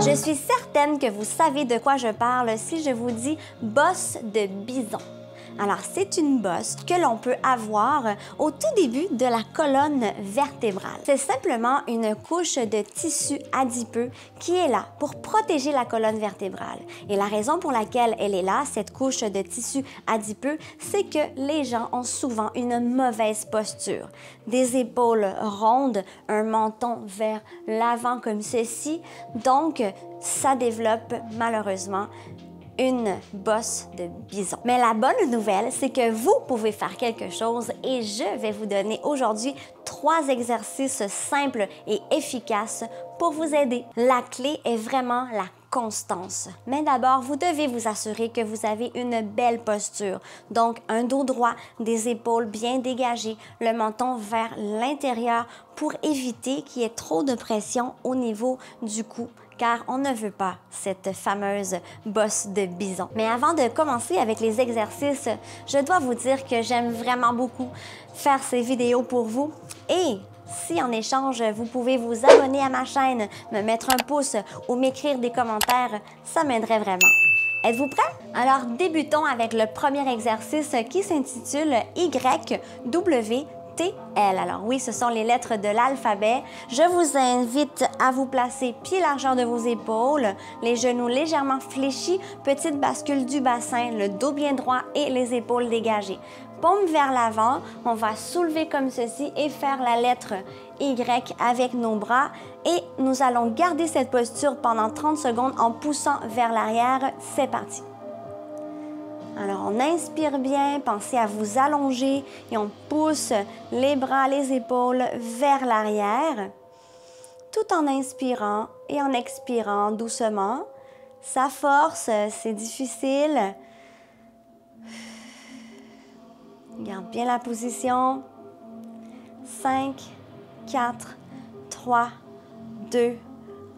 Je suis certaine que vous savez de quoi je parle si je vous dis bosse de bison. Alors, c'est une bosse que l'on peut avoir au tout début de la colonne vertébrale. C'est simplement une couche de tissu adipeux qui est là pour protéger la colonne vertébrale. Et la raison pour laquelle elle est là, cette couche de tissu adipeux, c'est que les gens ont souvent une mauvaise posture. Des épaules rondes, un menton vers l'avant comme ceci. Donc, ça développe malheureusement une bosse de bison. Mais la bonne nouvelle, c'est que vous pouvez faire quelque chose et je vais vous donner aujourd'hui 3 exercices simples et efficaces pour vous aider. La clé est vraiment la constance. Mais d'abord, vous devez vous assurer que vous avez une belle posture. Donc, un dos droit, des épaules bien dégagées, le menton vers l'intérieur pour éviter qu'il y ait trop de pression au niveau du cou, car on ne veut pas cette fameuse bosse de bison. Mais avant de commencer avec les exercices, je dois vous dire que j'aime vraiment beaucoup faire ces vidéos pour vous. Et si en échange, vous pouvez vous abonner à ma chaîne, me mettre un pouce ou m'écrire des commentaires, ça m'aiderait vraiment. Êtes-vous prêts? Alors débutons avec le premier exercice qui s'intitule YWTL. Alors oui, ce sont les lettres de l'alphabet. Je vous invite à vous placer pied largeur de vos épaules, les genoux légèrement fléchis, petite bascule du bassin, le dos bien droit et les épaules dégagées. Paume vers l'avant, on va soulever comme ceci et faire la lettre Y avec nos bras et nous allons garder cette posture pendant 30 secondes en poussant vers l'arrière. C'est parti. Alors, on inspire bien, pensez à vous allonger et on pousse les bras, les épaules vers l'arrière, tout en inspirant et en expirant doucement. Ça force, c'est difficile. Garde bien la position. 5, 4, 3, 2,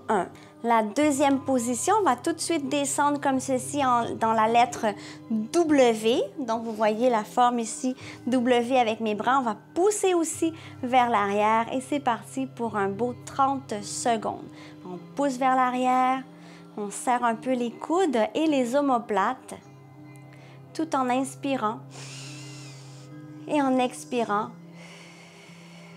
1. La deuxième position va tout de suite descendre comme ceci dans la lettre W. Donc, vous voyez la forme ici, W avec mes bras. On va pousser aussi vers l'arrière et c'est parti pour un beau 30 secondes. On pousse vers l'arrière, on serre un peu les coudes et les omoplates tout en inspirant et en expirant.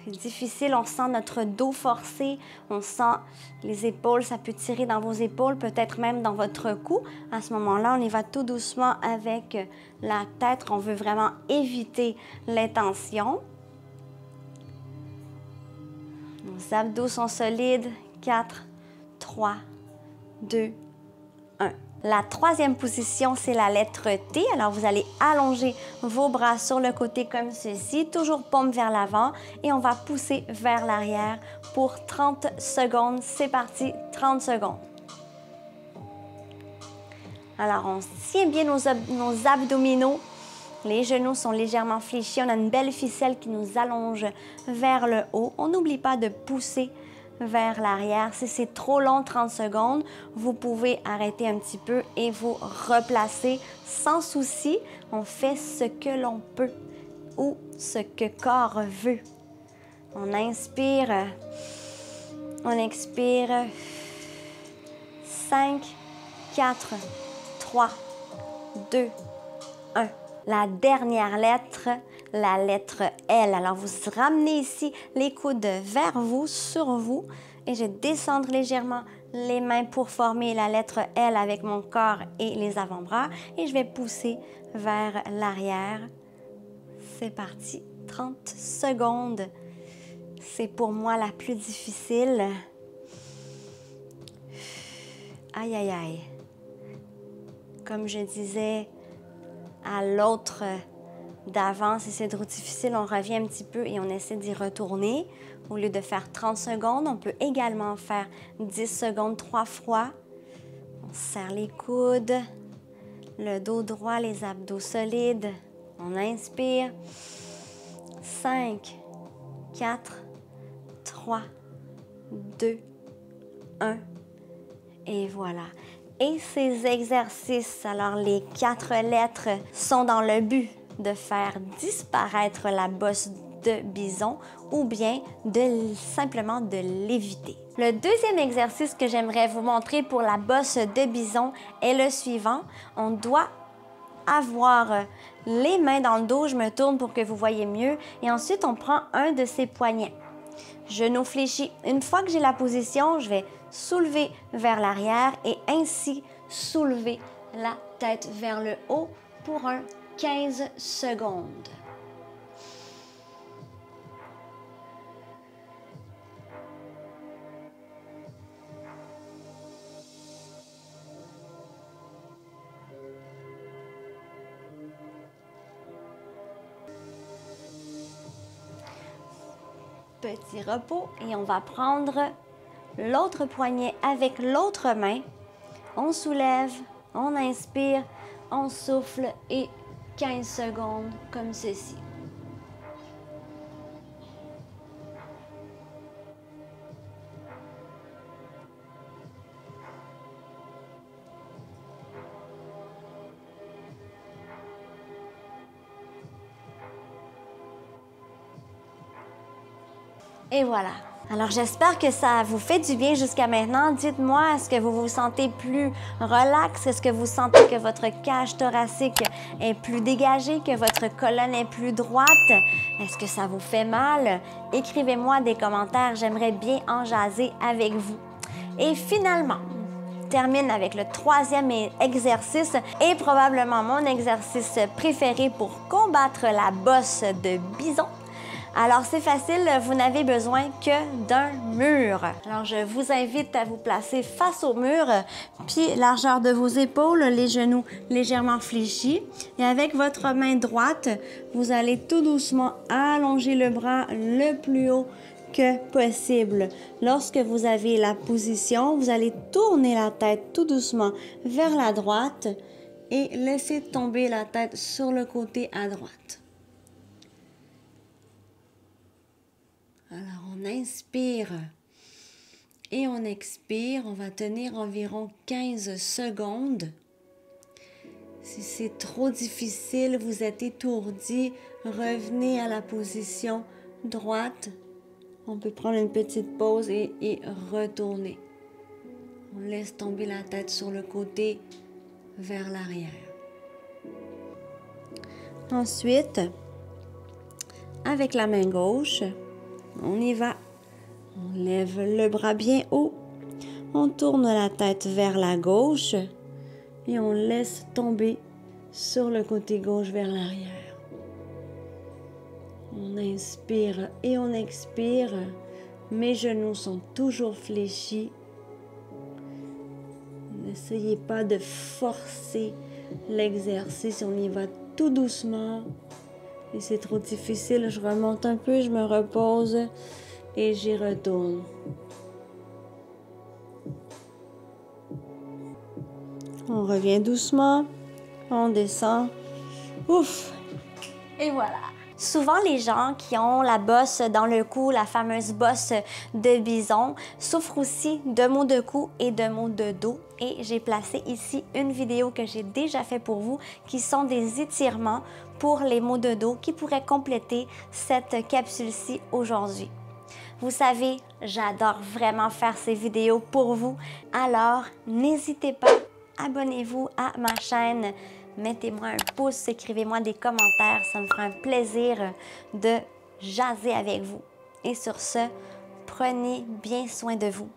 C'est difficile, on sent notre dos forcé, on sent les épaules, ça peut tirer dans vos épaules, peut-être même dans votre cou. À ce moment-là, on y va tout doucement avec la tête. On veut vraiment éviter les tensions. Nos abdos sont solides. 4, 3, 2, 1. La troisième position, c'est la lettre T. Alors, vous allez allonger vos bras sur le côté comme ceci, toujours paume vers l'avant et on va pousser vers l'arrière pour 30 secondes. C'est parti, 30 secondes. Alors, on tient bien nos abdominaux. Les genoux sont légèrement fléchis. On a une belle ficelle qui nous allonge vers le haut. On n'oublie pas de pousser vers l'arrière. Si c'est trop long, 30 secondes, vous pouvez arrêter un petit peu et vous replacer sans souci. On fait ce que l'on peut ou ce que corps veut. On inspire, on expire. 5, 4, 3, 2, 1. La dernière lettre, la lettre L. Alors, vous ramenez ici les coudes vers vous, sur vous, et je descends légèrement les mains pour former la lettre L avec mon corps et les avant-bras, et je vais pousser vers l'arrière. C'est parti, 30 secondes. C'est pour moi la plus difficile. Aïe, aïe, aïe. Comme je disais à l'autre d'avant, si c'est trop difficile, on revient un petit peu et on essaie d'y retourner. Au lieu de faire 30 secondes, on peut également faire 10 secondes 3 fois. On serre les coudes, le dos droit, les abdos solides. On inspire. 5, 4, 3, 2, 1. Et voilà. Et ces exercices, alors les 4 lettres sont dans le but de faire disparaître la bosse de bison ou bien simplement de l'éviter. Le deuxième exercice que j'aimerais vous montrer pour la bosse de bison est le suivant. On doit avoir les mains dans le dos, je me tourne pour que vous voyez mieux, et ensuite on prend un de ces poignets. Genoux fléchis. Une fois que j'ai la position, je vais soulever vers l'arrière et ainsi soulever la tête vers le haut pour un 15 secondes. Petit repos et on va prendre l'autre poignet avec l'autre main. On soulève, on inspire, on souffle et 15 secondes comme ceci. Et voilà. Alors, j'espère que ça vous fait du bien jusqu'à maintenant. Dites-moi, est-ce que vous vous sentez plus relax? Est-ce que vous sentez que votre cage thoracique est plus dégagée, que votre colonne est plus droite? Est-ce que ça vous fait mal? Écrivez-moi des commentaires, j'aimerais bien en jaser avec vous. Et finalement, termine avec le troisième exercice et probablement mon exercice préféré pour combattre la bosse de bison. Alors, c'est facile, vous n'avez besoin que d'un mur. Alors, je vous invite à vous placer face au mur, puis largeur de vos épaules, les genoux légèrement fléchis. Et avec votre main droite, vous allez tout doucement allonger le bras le plus haut que possible. Lorsque vous avez la position, vous allez tourner la tête tout doucement vers la droite et laisser tomber la tête sur le côté à droite. Alors, on inspire et on expire. On va tenir environ 15 secondes. Si c'est trop difficile, vous êtes étourdi, revenez à la position droite. On peut prendre une petite pause et retourner. On laisse tomber la tête sur le côté vers l'arrière. Ensuite, avec la main gauche, on y va. On lève le bras bien haut. On tourne la tête vers la gauche et on laisse tomber sur le côté gauche vers l'arrière. On inspire et on expire. Mes genoux sont toujours fléchis. N'essayez pas de forcer l'exercice. On y va tout doucement. Et c'est trop difficile, je remonte un peu, je me repose et j'y retourne. On revient doucement, on descend. Ouf! Et voilà! Souvent, les gens qui ont la bosse dans le cou, la fameuse bosse de bison, souffrent aussi de maux de cou et de maux de dos. Et j'ai placé ici une vidéo que j'ai déjà fait pour vous, qui sont des étirements pour les maux de dos qui pourraient compléter cette capsule-ci aujourd'hui. Vous savez, j'adore vraiment faire ces vidéos pour vous. Alors, n'hésitez pas, abonnez-vous à ma chaîne. Mettez-moi un pouce, écrivez-moi des commentaires, ça me fera un plaisir de jaser avec vous. Et sur ce, prenez bien soin de vous.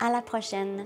À la prochaine!